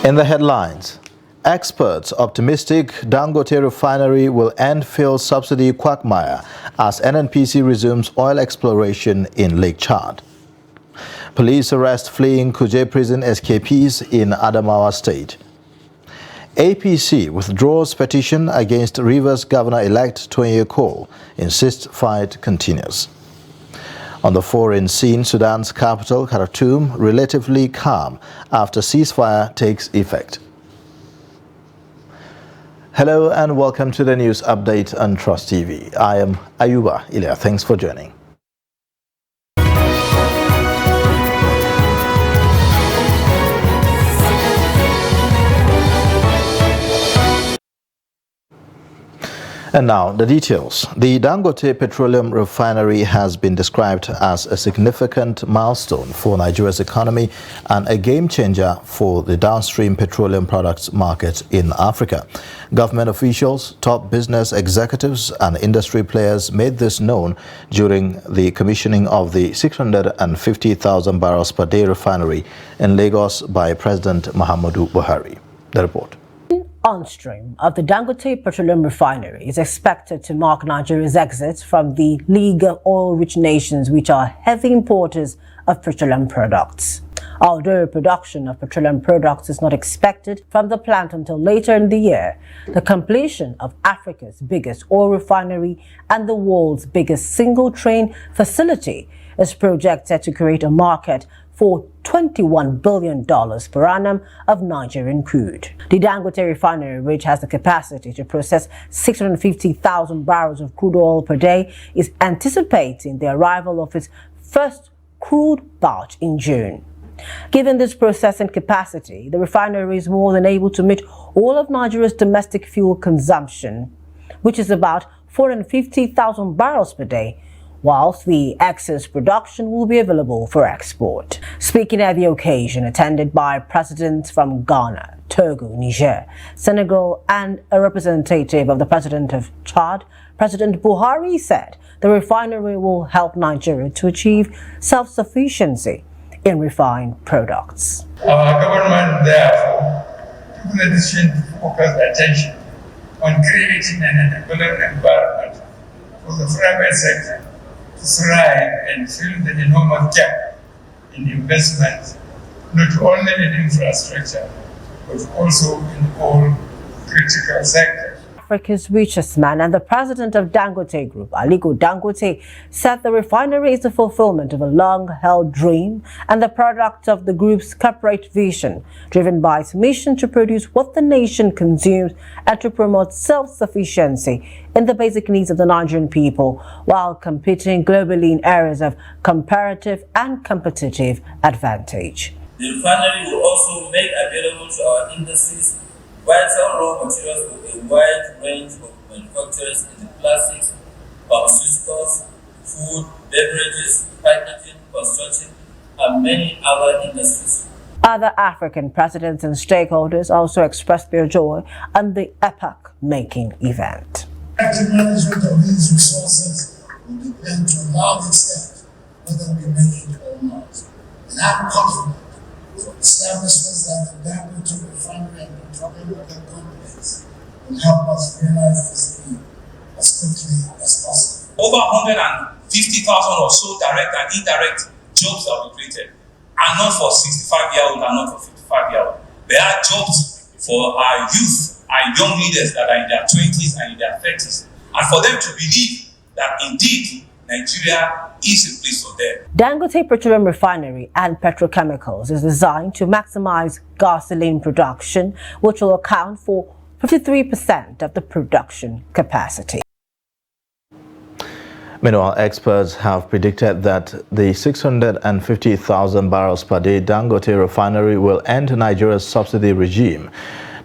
In the headlines, experts optimistic Dangote refinery will end fuel subsidy quagmire as NNPC resumes oil exploration in Lake Chad. Police arrest fleeing Kuje prison escapees in Adamawa State. APC withdraws petition against Rivers Governor-elect Tonye Cole, insists fight continues. On the foreign scene, Sudan's capital, Khartoum, relatively calm after ceasefire takes effect. Hello and welcome to the news update on Trust TV. I am Ayuba Ilya. Thanks for joining. And now the details. The Dangote Petroleum Refinery has been described as a significant milestone for Nigeria's economy and a game changer for the downstream petroleum products market in Africa. Government officials, top business executives and industry players made this known during the commissioning of the 650,000 barrels per day refinery in Lagos by President Muhammadu Buhari. The report. Onstream of the Dangote Petroleum Refinery is expected to mark Nigeria's exit from the League of Oil-Rich Nations, which are heavy importers of petroleum products. Although production of petroleum products is not expected from the plant until later in the year, the completion of Africa's biggest oil refinery and the world's biggest single-train facility is projected to create a market for $21 billion per annum of Nigerian crude. The Dangote refinery, which has the capacity to process 650,000 barrels of crude oil per day, is anticipating the arrival of its first crude batch in June. Given this processing capacity, the refinery is more than able to meet all of Nigeria's domestic fuel consumption, which is about 450,000 barrels per day, whilst the excess production will be available for export. Speaking at the occasion, attended by presidents from Ghana, Togo, Niger, Senegal, and a representative of the president of Chad, President Buhari said the refinery will help Nigeria to achieve self-sufficiency in refined products. Our government, therefore, took the decision to focus attention on creating an enabling environment for the private sector to thrive and fill the enormous gap in investment, not only in infrastructure, but also in all critical sectors. Africa's richest man and the president of Dangote Group, Aliko Dangote, said the refinery is the fulfillment of a long-held dream and the product of the group's corporate vision, driven by its mission to produce what the nation consumes and to promote self-sufficiency in the basic needs of the Nigerian people, while competing globally in areas of comparative and competitive advantage. The refinery will also make available to our industries vital raw materials for a wide range of manufacturers in the plastics, pharmaceuticals, food, beverages, packaging, construction, and many other industries. Other African presidents and stakeholders also expressed their joy on the epoch-making event. Active management of these resources will depend to a large extent whether we make it or not. And I'm confident that establishments like the Dangote Refinery and petroleum companies will help us realize this need as quickly as possible. Over 150,000 or so direct and indirect jobs that we created are not for 65-year-olds and not for 55-year-olds. They are jobs for our youth, our young leaders that are in their 20s and in their 30s, and for them to believe that indeed Nigeria is a place for them. Dangote Petroleum Refinery and Petrochemicals is designed to maximize gasoline production, which will account for 53% of the production capacity. Meanwhile, experts have predicted that the 650,000 barrels per day Dangote refinery will end Nigeria's subsidy regime.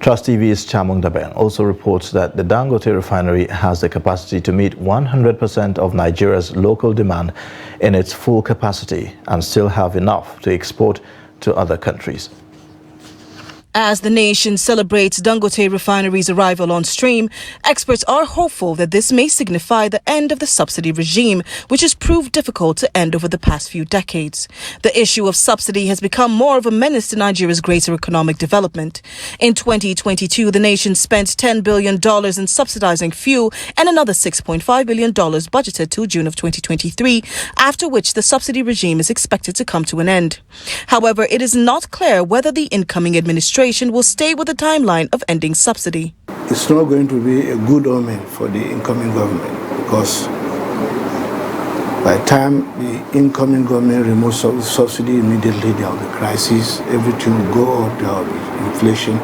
Trust TV's Chamung Daben also reports that the Dangote refinery has the capacity to meet 100% of Nigeria's local demand in its full capacity and still have enough to export to other countries. As the nation celebrates Dangote Refinery's arrival on stream, experts are hopeful that this may signify the end of the subsidy regime, which has proved difficult to end over the past few decades. The issue of subsidy has become more of a menace to Nigeria's greater economic development. In 2022, the nation spent $10 billion in subsidizing fuel and another $6.5 billion budgeted till June of 2023, after which the subsidy regime is expected to come to an end. However, it is not clear whether the incoming administration will stay with the timeline of ending subsidy. It's not going to be a good omen for the incoming government, because by the time the incoming government removes subsidy, immediately there will be crisis, everything will go up, there will be inflation.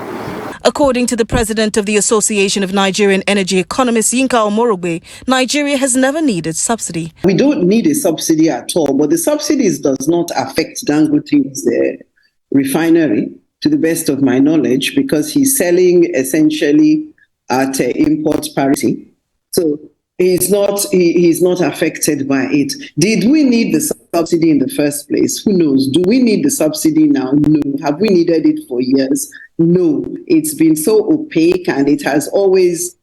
According to the president of the Association of Nigerian Energy Economists, Yinka Omorogbe, Nigeria has never needed subsidy. We don't need a subsidy at all, but the subsidies does not affect Dangote's refinery, to the best of my knowledge, because he's selling essentially at import parity. So he's not affected by it. Did we need the subsidy in the first place? Who knows? Do we need the subsidy now? No. Have we needed it for years? No. It's been so opaque and it has always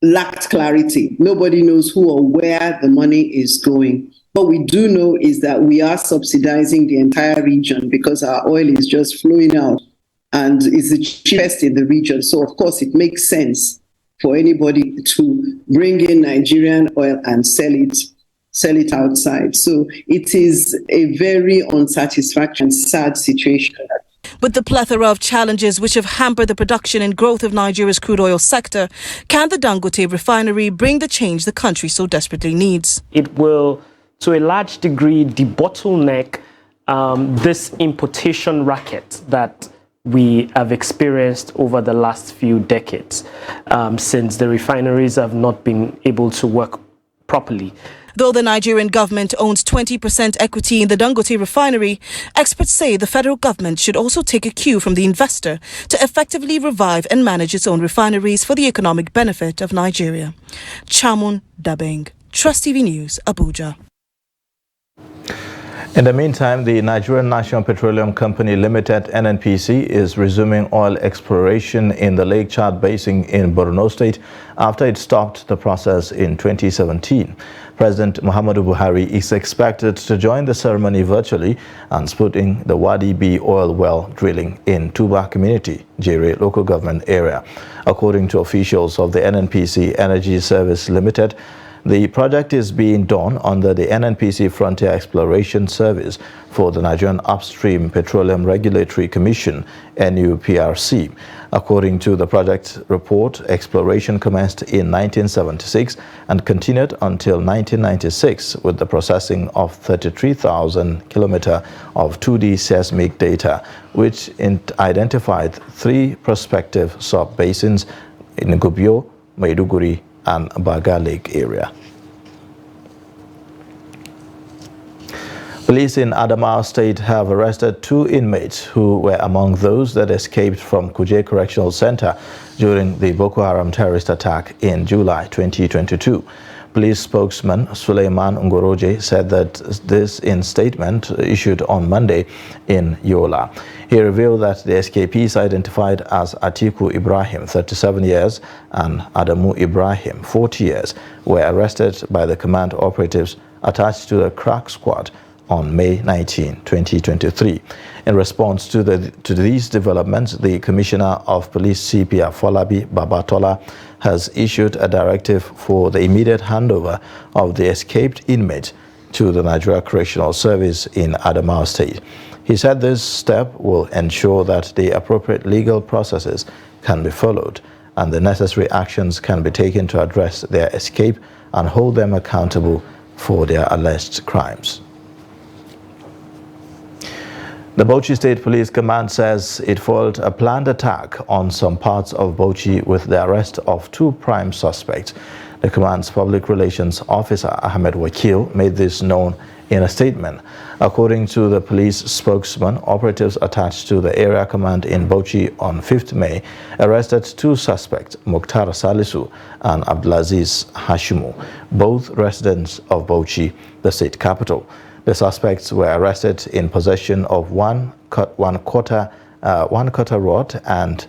lacked clarity. Nobody knows who or where the money is going. What we do know is that we are subsidizing the entire region because our oil is just flowing out and is the cheapest in the region. So, of course, it makes sense for anybody to bring in Nigerian oil and sell it outside. So it is a very unsatisfactory and sad situation. With the plethora of challenges which have hampered the production and growth of Nigeria's crude oil sector, can the Dangote refinery bring the change the country so desperately needs? It will, to a large degree, debottleneck this importation racket that we have experienced over the last few decades, since the refineries have not been able to work properly. Though the Nigerian government owns 20% equity in the Dangote refinery, experts say the federal government should also take a cue from the investor to effectively revive and manage its own refineries for the economic benefit of Nigeria. Chamun Dabeng, Trust TV News, Abuja. In the meantime, the Nigerian National Petroleum Company Limited, NNPC, is resuming oil exploration in the Lake Chad Basin in Borno State after it stopped the process in 2017. President Muhammadu Buhari is expected to join the ceremony virtually and spotting the Wadi B oil well drilling in Tuba Community, Jere local government area. According to officials of the NNPC Energy Service Limited, the project is being done under the NNPC Frontier Exploration Service for the Nigerian Upstream Petroleum Regulatory Commission, NUPRC. According to the project report, exploration commenced in 1976 and continued until 1996 with the processing of 33,000 kilometers of 2D seismic data, which identified 3 prospective sub-basins in Gubio, Maiduguri, and Baga Lake area. Police in Adamawa State have arrested 2 inmates who were among those that escaped from Kuje Correctional Center during the Boko Haram terrorist attack in July 2022. Police spokesman Suleiman Ngoroje said that this in statement issued on Monday in Yola. He revealed that the escapees identified as Atiku Ibrahim, 37 years, and Adamu Ibrahim, 40 years, were arrested by the command operatives attached to the crack squad on May 19, 2023. In response to these developments, the Commissioner of Police CP Afolabi Babatola has issued a directive for the immediate handover of the escaped inmates to the Nigeria Correctional Service in Adamawa State. He said this step will ensure that the appropriate legal processes can be followed and the necessary actions can be taken to address their escape and hold them accountable for their alleged crimes. The Bauchi State Police Command says it foiled a planned attack on some parts of Bauchi with the arrest of 2 prime suspects. The command's public relations officer, Ahmed Wakil, made this known in a statement. According to the police spokesman, operatives attached to the area command in Bauchi on 5th May arrested 2 suspects, Mukhtar Salisu and Abdulaziz Hashimu, both residents of Bauchi, the state capital. The suspects were arrested in possession of 1 quarter one cutter rod and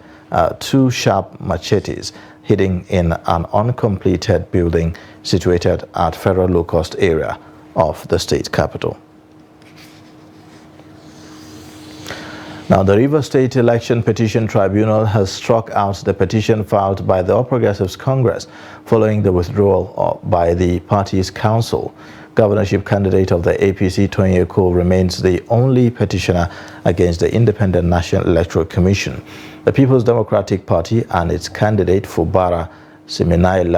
2 sharp machetes hidden in an uncompleted building situated at Federal Low-Cost area of the state capital. Now, the Rivers State Election Petition Tribunal has struck out the petition filed by the All Progressives Congress following the withdrawal by the party's council. Governorship candidate of the APC, Tony Eko, remains the only petitioner against the Independent National Electoral Commission. The People's Democratic Party and its candidate, Fubara Siminalai.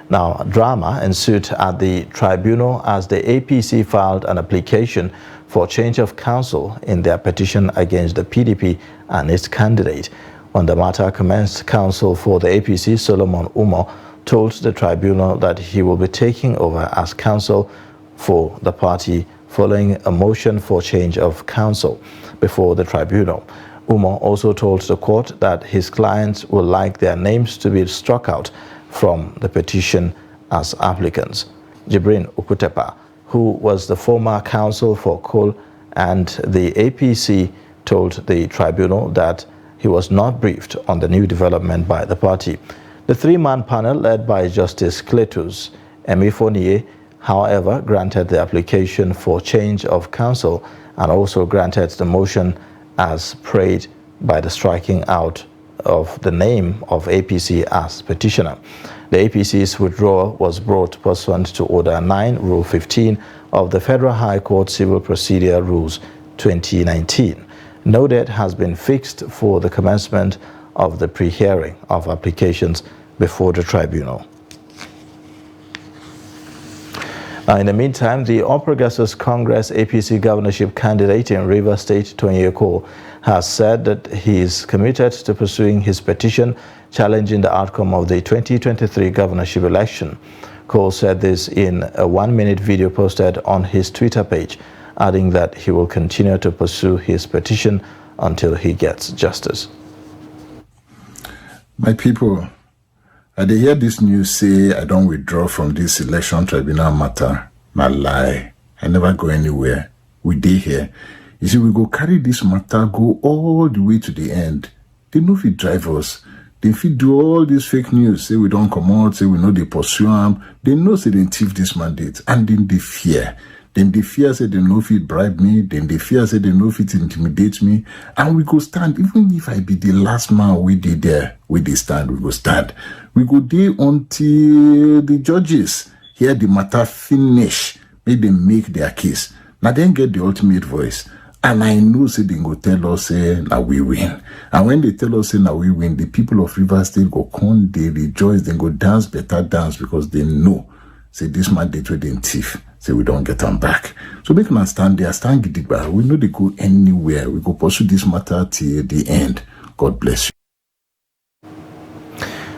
Now, drama ensued at the tribunal as the APC filed an application for change of counsel in their petition against the PDP and its candidate. When the matter commenced, counsel for the APC, Solomon Umo, told the tribunal that he will be taking over as counsel for the party following a motion for change of counsel before the tribunal. Umo also told the court that his clients would like their names to be struck out from the petition as applicants. Jibrin Ukutepa, who was the former counsel for Coal and the APC, told the tribunal that he was not briefed on the new development by the party. The 3-man panel led by Justice Cletus Emifonie, however, granted the application for change of counsel and also granted the motion as prayed by the striking out of the name of APC as petitioner. The APC's withdrawal was brought pursuant to Order 9, Rule 15 of the Federal High Court Civil Procedure Rules 2019. No date has been fixed for the commencement of the pre-hearing of applications before the tribunal. Now, in the meantime, the All Progressives Congress APC governorship candidate in Rivers State, Tony Eko, has said that he is committed to pursuing his petition challenging the outcome of the 2023 governorship election. Cole said this in a 1-minute video posted on his Twitter page, adding that he will continue to pursue his petition until he gets justice. My people, I dey hear this news say I don't withdraw from this election tribunal matter. Na lie. I never go anywhere. We dey here. You see, we go carry this matter, go all the way to the end. They no fit drive us. They fit do all this fake news, say we don't come out, say we know they pursue them. They know say they thief this mandate, and then they fear. Then they fear say they no fit bribe me. Then they fear say they no fit intimidate me. And we go stand, even if I be the last man we did there, we dey stand, we go stand. We go dey until the judges hear the matter finish, make them make their case. Now then get the ultimate voice. And I know say they go tell us say now we win. And when they tell us say now we win, the people of Rivers State go come, they rejoice, they go dance better dance because they know say this mandate we didn't thief. Say we don't get them back. So make them stand there, stand gidigba. We know they go anywhere. We go pursue this matter till the end. God bless you.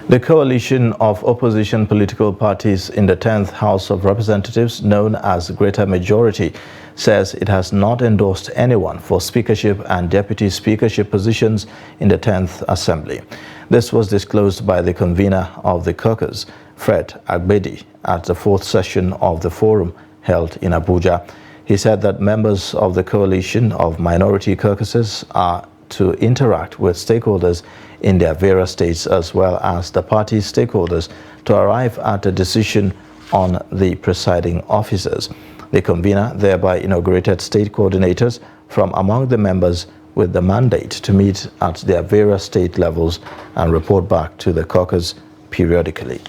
The coalition of opposition political parties in the 10th House of Representatives, known as Greater Majority, says it has not endorsed anyone for speakership and deputy speakership positions in the 10th Assembly. This was disclosed by the convener of the caucus, Fred Agbedi, at the 4th session of the forum held in Abuja. He said that members of the coalition of minority caucuses are to interact with stakeholders in their various states as well as the party stakeholders to arrive at a decision on the presiding officers. The convener thereby inaugurated state coordinators from among the members with the mandate to meet at their various state levels and report back to the caucus periodically.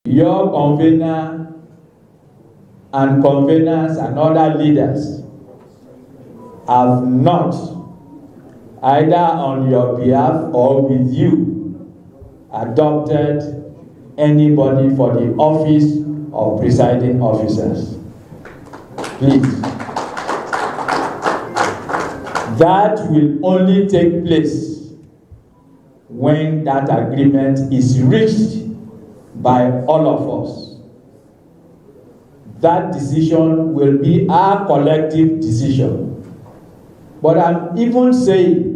Your convener and conveners and other leaders have not, either on your behalf or with you, adopted anybody for the office of presiding officers. Please. That will only take place when that agreement is reached by all of us. That decision will be our collective decision. But I'm even saying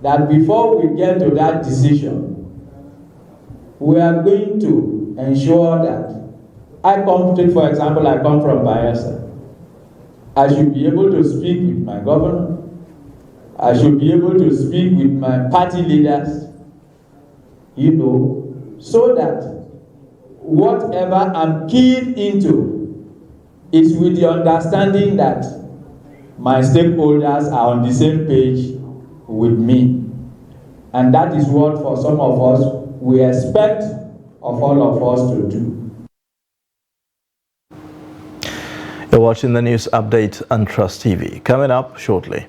that before we get to that decision, we are going to ensure that for example, I come from Bayelsa. I should be able to speak with my governor. I should be able to speak with my party leaders, so that whatever I'm keyed into is with the understanding that my stakeholders are on the same page with me. And that is what, for some of us, we expect of all of us to do. You're watching the news update on Trust TV. Coming up shortly,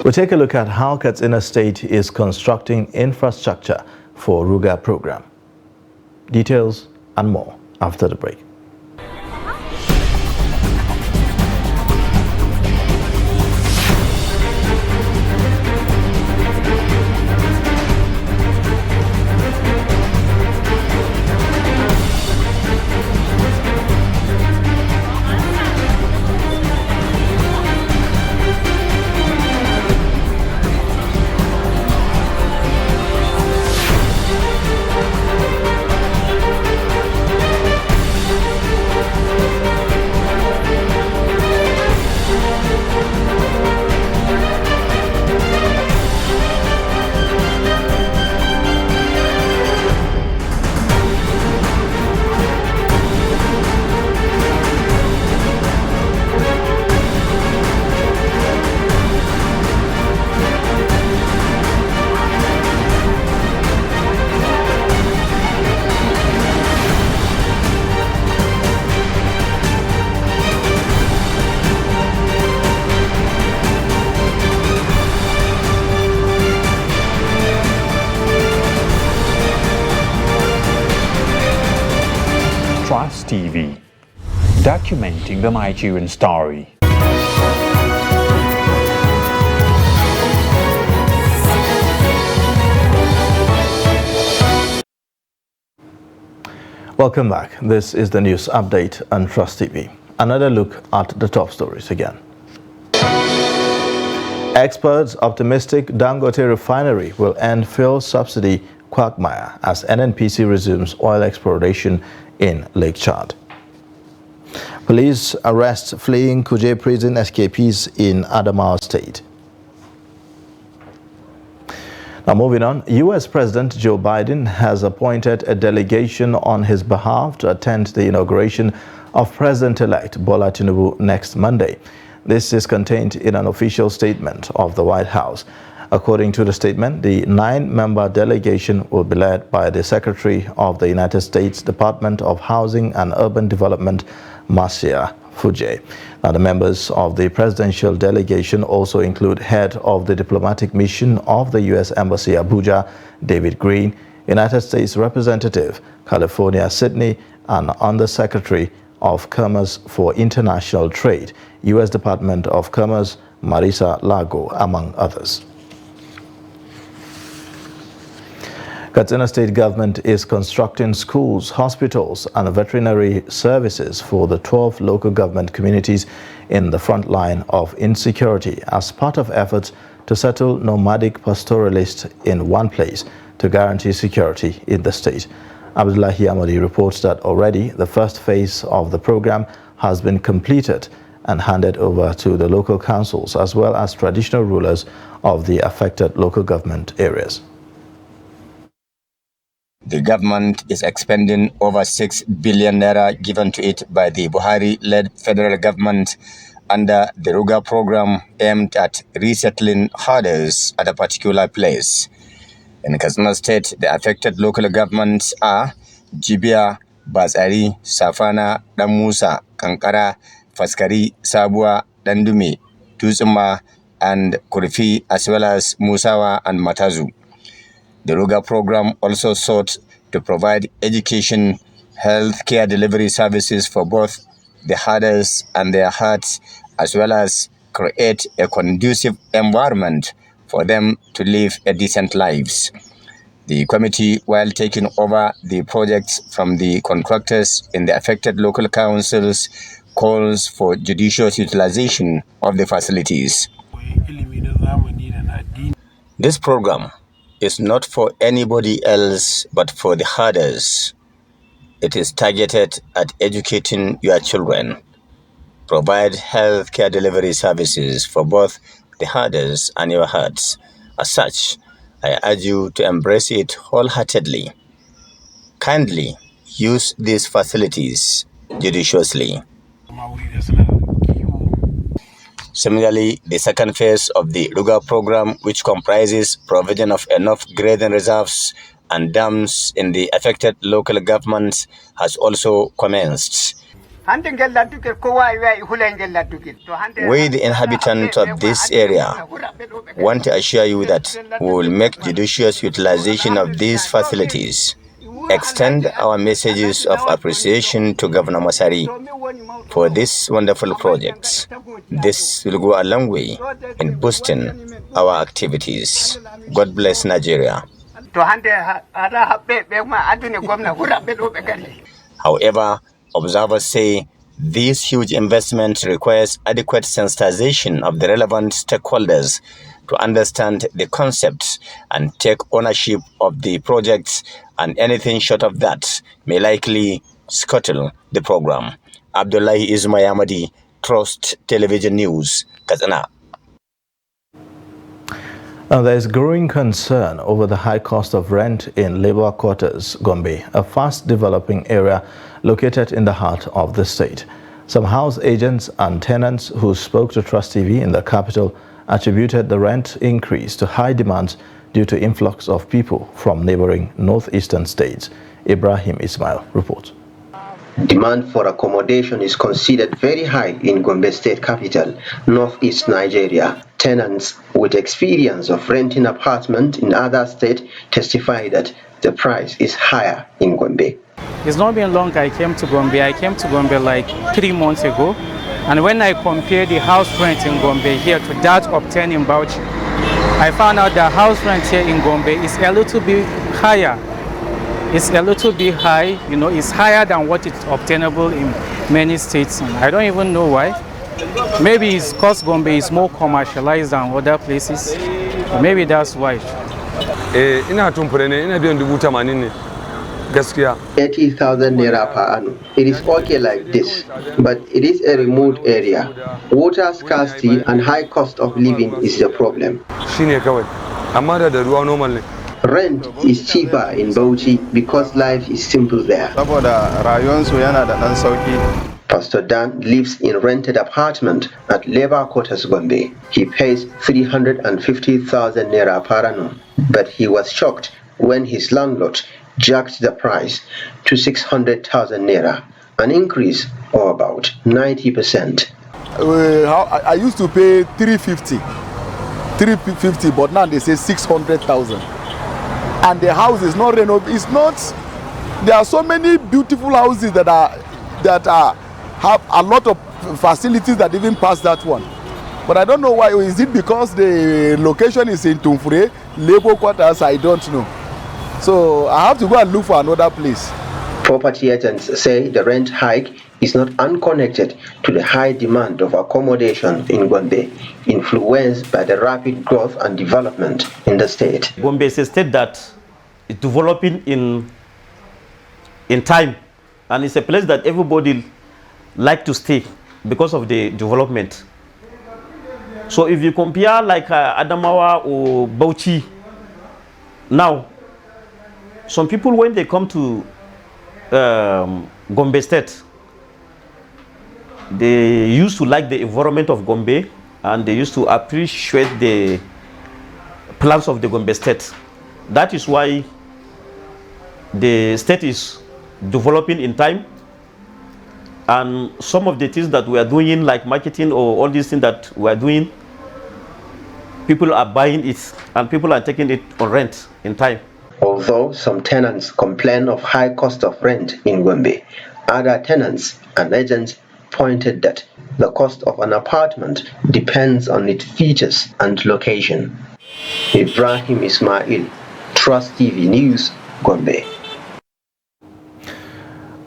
we'll take a look at how Katsina State is constructing infrastructure for Ruga program. Details and more after the break. Trust TV, documenting the Nigerian story. Welcome back. This is the news update on Trust TV. Another look at the top stories again. Experts optimistic Dangote refinery will end fuel subsidy quagmire as NNPC resumes oil exploration in Lake Chad. Police arrest fleeing Kuje prison escapees in Adamawa State. Now moving on, U.S. President Joe Biden has appointed a delegation on his behalf to attend the inauguration of President-elect Bola Tinubu next Monday. This is contained in an official statement of the White House. According to the statement, the 9-member delegation will be led by the Secretary of the United States Department of Housing and Urban Development, Marcia Fuje. Now, the members of the presidential delegation also include head of the diplomatic mission of the U.S. Embassy Abuja, David Green, United States Representative, California, Sydney, and Undersecretary of Commerce for International Trade, U.S. Department of Commerce, Marisa Lago, among others. Katsina State government is constructing schools, hospitals, and veterinary services for the 12 local government communities in the front line of insecurity as part of efforts to settle nomadic pastoralists in one place to guarantee security in the state. Abdullahi Amadi reports that already the first phase of the program has been completed and handed over to the local councils as well as traditional rulers of the affected local government areas. The government is expending over 6 billion naira given to it by the Buhari-led federal government under the Ruga program aimed at resettling herders at a particular place. In Katsina State, the affected local governments are Jibia, Bazari, Safana, Damusa, Kankara, Faskari, Sabua, Dandumi, Tuzuma, and Kurifi, as well as Musawa and Matazu. The Ruga program also sought to provide education, healthcare delivery services for both the herders and their herds, as well as create a conducive environment for them to live a decent lives. The committee, while taking over the projects from the contractors in the affected local councils, calls for judicious utilization of the facilities. This program is not for anybody else but for the herders. It is targeted at educating your children. provide healthcare delivery services for both the herders and your herds. As such, I urge you to embrace it wholeheartedly. Kindly use these facilities judiciously. Similarly, the second phase of the Ruga program, which comprises provision of enough grazing reserves and dams in the affected local governments, has also commenced. We, the inhabitants of this area, want to assure you that we will make judicious utilization of these facilities, extend our messages of appreciation to Governor Masari for this wonderful project. This will go a long way in boosting our activities. God bless Nigeria. However, observers say these huge investments requires adequate sensitization of the relevant stakeholders to understand the concepts and take ownership of the projects, and anything short of that may likely scuttle the program. Abdullahi Ismayamadi, Trust Television News, Katsina. Now, there is growing concern over the high cost of rent in labor quarters, Gombe, a fast-developing area located in the heart of the state. Some house agents and tenants who spoke to Trust TV in the capital attributed the rent increase to high demands due to influx of people from neighboring northeastern states. Ibrahim Ismail reports. Demand for accommodation is considered very high in Gombe State capital, northeast Nigeria. Tenants with experience of renting apartment in other states testify that the price is higher in Gombe. It's not been long I came to Gombe. I came to Gombe like 3 months ago. And when I compared the house rent in Gombe here to that obtained in Bauchi, I found out the house rent here in Gombe is a little bit higher. It's a little bit high, you know, it's higher than what is obtainable in many states. I don't even know why. Maybe it's because Gombe is more commercialized than other places. Maybe that's why. Ina 80,000 naira per annum. It is okay like this, but it is a remote area. Water scarcity and high cost of living is the problem. Rent is cheaper in Bauchi because life is simple there. Pastor Dan lives in rented apartment at Labour Quarters, Gombe. He pays 350,000 naira per annum, but he was shocked when his landlord jacked the price to 600,000 naira, an increase of about 90%. I used to pay 350, but now they say 600,000. And the house is not renovated. It's not. There are so many beautiful houses that have a lot of facilities that even pass that one. But I don't know why. Is it because the location is in Tumfure, Labour Quarters? I don't know. So I have to go and look for another place. Property agents say the rent hike is not unconnected to the high demand of accommodation in Gombe, influenced by the rapid growth and development in the state. Gombe is a state that is developing in time, and it's a place that everybody like to stay because of the development. So if you compare like Adamawa or Bauchi, now some people when they come to Gombe State, they used to like the environment of Gombe and they used to appreciate the plans of the Gombe State. That is why the state is developing in time, and some of the things that we are doing like marketing or all these things that we are doing, people are buying it and people are taking it on rent in time. Although some tenants complain of high cost of rent in Gombe, other tenants and agents pointed that the cost of an apartment depends on its features and location. Ibrahim Ismail, Trust TV News, Gombe.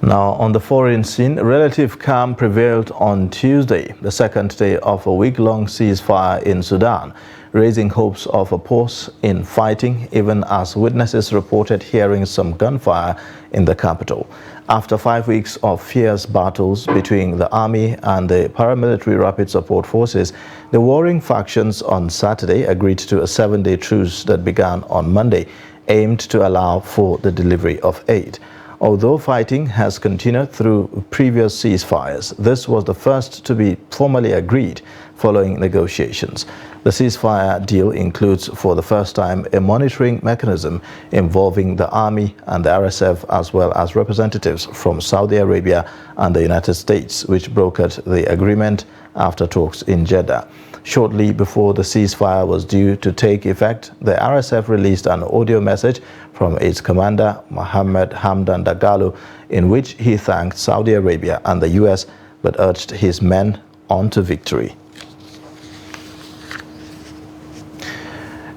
Now, on the foreign scene, relative calm prevailed on Tuesday, the second day of a week-long ceasefire in Sudan, raising hopes of a pause in fighting, even as witnesses reported hearing some gunfire in the capital. After 5 weeks of fierce battles between the army and the paramilitary rapid support forces, the warring factions on Saturday agreed to a 7-day truce that began on Monday, aimed to allow for the delivery of aid. Although fighting has continued through previous ceasefires, this was the first to be formally agreed following negotiations. The ceasefire deal includes, for the first time, a monitoring mechanism involving the army and the RSF, as well as representatives from Saudi Arabia and the United States, which brokered the agreement after talks in Jeddah. Shortly before the ceasefire was due to take effect, the RSF released an audio message from its commander, Mohammed Hamdan Dagalo, in which he thanked Saudi Arabia and the US, but urged his men on to victory.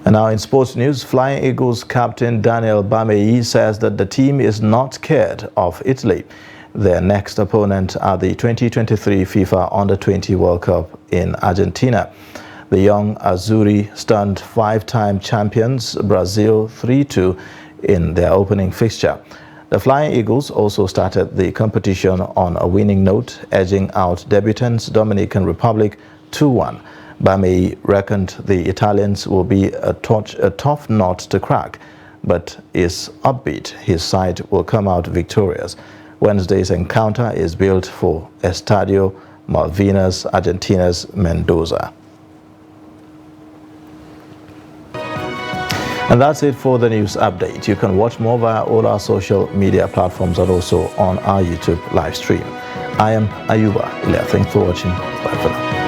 And now in sports news, Flying Eagles captain Daniel Bameyi says that the team is not scared of Italy. Their next opponent are the 2023 FIFA Under-20 World Cup in Argentina. The young Azzurri stunned 5-time champions Brazil 3-2 in their opening fixture. The Flying Eagles also started the competition on a winning note, edging out debutants Dominican Republic 2-1. Bameyi reckoned the Italians will be a tough nut to crack, but is upbeat his side will come out victorious. Wednesday's encounter is built for Estadio Malvinas Argentina's Mendoza. And that's it for the news update. You can watch more via all our social media platforms and also on our YouTube live stream. I am Ayuba Ilya. Thanks for watching. Bye for now.